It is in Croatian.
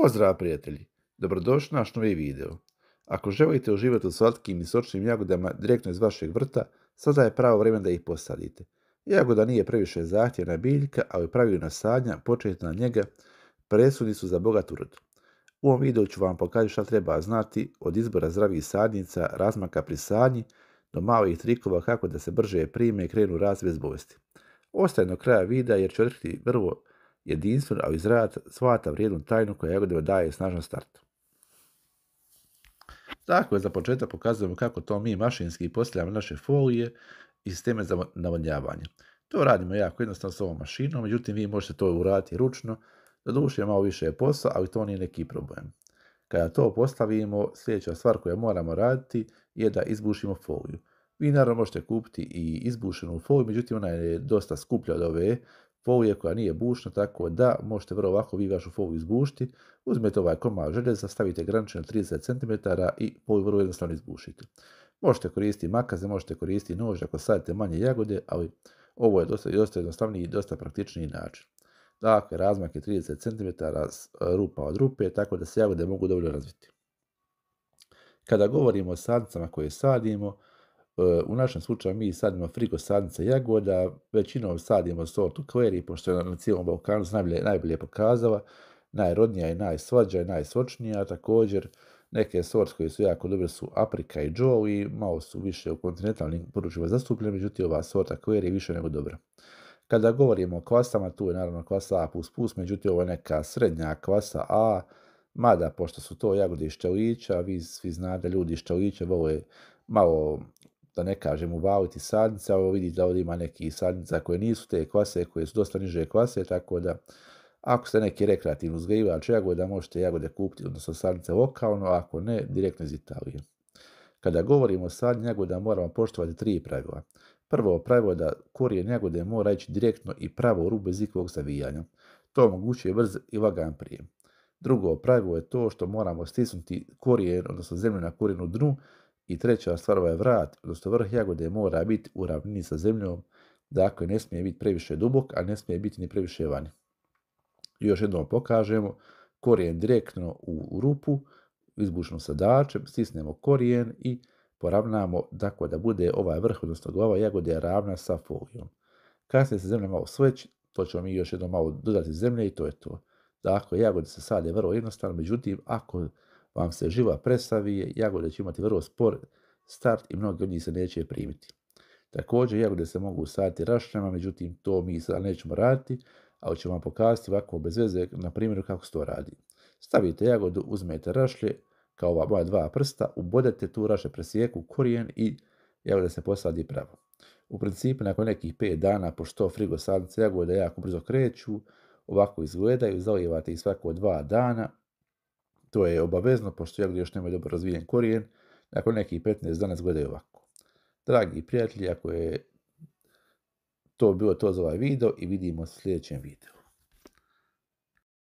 Pozdrav prijatelji, dobrodošli na naš novi video. Ako želite uživati u slatkim i sočnim jagodama direktno iz vašeg vrta, sada je pravo vrijeme da ih posadite. Jagoda nije previše zahtjevna biljka, ali pravilna sadnja, početi na njega, presudni su za bogat urod. U ovom videu ću vam pokazati šta treba znati od izbora zdravih sadnica, razmaka pri sadnji, do malih trikova kako da se brže prime i krenu rast bez bolesti. Ostaje do kraja videa jer ću otkriti vrlo jedinstven, ali shvata vrijednu tajnu koja jagodima daje snažan start. Tako je, za početak pokazujemo kako to mi mašinski postavljamo naše folije i sisteme za navodnjavanje. To radimo jako jednostavno s ovom mašinom, međutim vi možete to uraditi ručno, doduše malo više je posla, ali to nije neki problem. Kada to postavimo, sljedeća stvar koju moramo raditi je da izbušimo foliju. Vi naravno možete kupiti i izbušenu foliju, međutim ona je dosta skuplja od ove folije koja nije bušna, tako da možete vrlo lako vi vašu foliju izbušiti. Uzmete ovaj komad željeza, stavite graniče na 30 cm i foliju vrlo jednostavno izbušite. Možete koristiti makaze, možete koristiti nož ako sadite manje jagode, ali ovo je dosta jednostavniji i dosta praktičniji način. Dakle, razmak je 30 cm rupa od rupe, tako da se jagode mogu dobro razviti. Kada govorimo o sadnicama koje sadimo, u našem slučaju mi sadimo frigo sadnice jagoda, većinom sadimo sortu Query, pošto je na cijelom Balkanu najbolje pokazala, najrodnija i najslađa i najsočnija. Također, neke sorte koje su jako dobre su Aprika i Joe i malo su više u kontinentalnim područjima zastupljene, međutim ova sorta Query je više nego dobra. Kada govorimo o kvasama, tu je naravno kvasa A++, međutim ovo je neka srednja kvasa A, mada pošto su to jagode iz ščelića, vi svi znate ljudi iz ščelića vole malo, da ne kažem, uvaliti sadnice, ali vidite da ovdje ima nekih sadnica koje nisu te kvase, koje su dosta niže kvase, tako da ako ste neki rekreativni uzgajivač jagoda, možete jagode kupiti, odnosno sadnice lokalno, a ako ne, direktno iz Italije. Kada govorimo o sadnji jagoda, moramo poštovati 3 pravila. Prvo pravilo je da korijen jagode mora ići direktno i pravo u rub bez ikakvog zavijanja. To omogućuje brz i lagan prijem. Drugo pravilo je to što moramo stisnuti korijen, odnosno zemlju na korijenu dnu. I treća stvar je vrat, odnosno vrh jagode mora biti u ravnini sa zemljom, dakle ne smije biti previše dubok, a ne smije biti ni previše vani. Još jednom pokažemo, korijen direktno u rupu, izbušenu sadačem, stisnemo korijen i poravnamo tako da bude ovaj vrh, odnosno glava jagode ravna sa folijom. Kasnije se zemlja malo sveći, to ćemo mi još jednom malo dodati zemlje i to je to. Dakle, jagode se sade vrlo jednostavno, međutim, ako vam se žila presavi, jagode će imati vrlo spor start i mnogi od njih se neće primiti. Također, jagode se mogu saditi rašljama, međutim, to mi sada nećemo raditi, ali ću vam pokazati ovako bez veze na primjeru kako se to radi. Stavite jagodu, uzmete rašlje, kao ova moja 2 prsta, ubodete tu rašlje, presijeku korijen i jagoda se posadi pravo. U principu, nakon nekih 5 dana, pošto frigo sadnice jagode jako brzo kreću, ovako izgledaju, zalijevate ih svako 2 dana. To je obavezno, pošto jagode još nemaju dobro razvijen korijen, nakon nekih 15 dana izgledaju ovako. Dragi prijatelji, ako je to bilo to za ovaj video i vidimo u sljedećem videu.